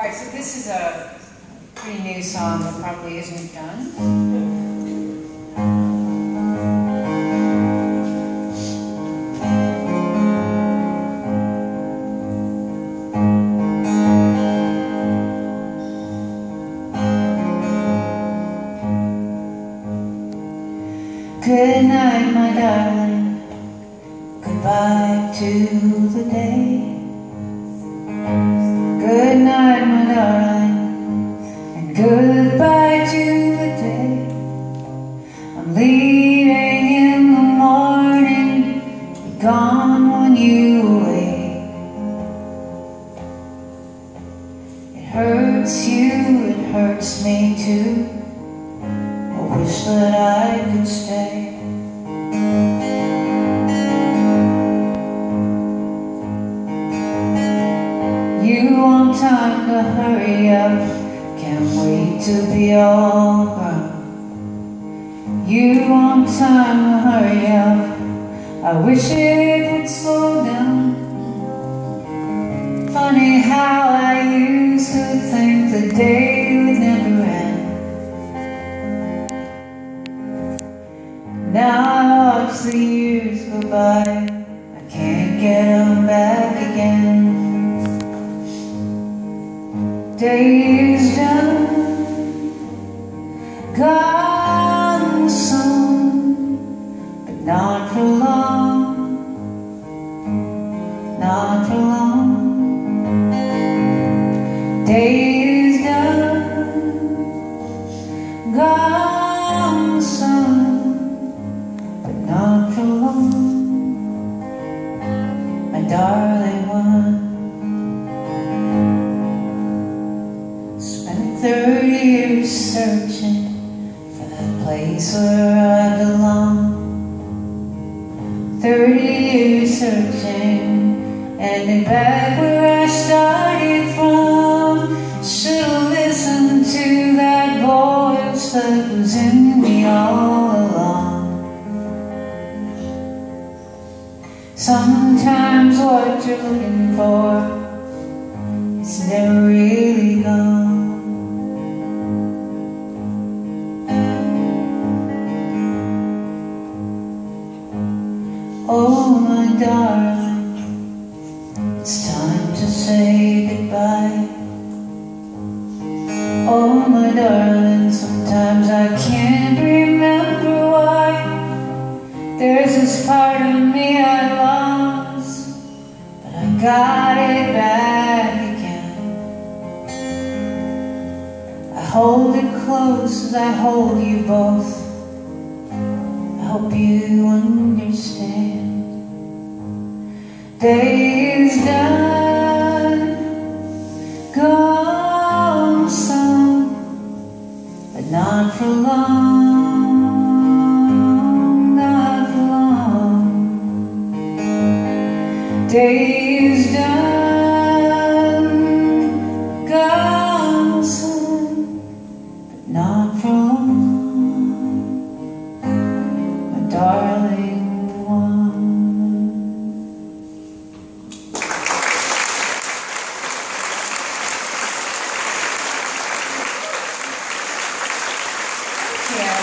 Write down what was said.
Alright, so this is a pretty new song that probably isn't done. Good night, my darling. Goodbye to the day. Good night, my darling, and goodbye to the day. I'm leaving in the morning, be gone when you awake. It hurts you, it hurts me too. I wish that I could stay. You want time to hurry up, can't wait to be all grown. You want time to hurry up, I wish it would slow down. Funny how I used to think the day would never end. Now I watch the years go by, I can't get them back again. Day is done, gone soon, but not for long, not for long. Day is done, gone soon, but not for long, my darling one. 30 years searching for that place where I belong. 30 years searching, ending back where I started from. Should've listened to that voice that was in me all along. Sometimes what you're looking for is never really gone. Oh, my darling, it's time to say goodbye. Oh, my darling, sometimes I can't remember why. There's this part of me I lost, but I got it back again. I hold it close as I hold you both. I hope you understand. Day is done, gone some, but not for long, not for long. Day is done, gone some, but not for long, my darling one. Yeah.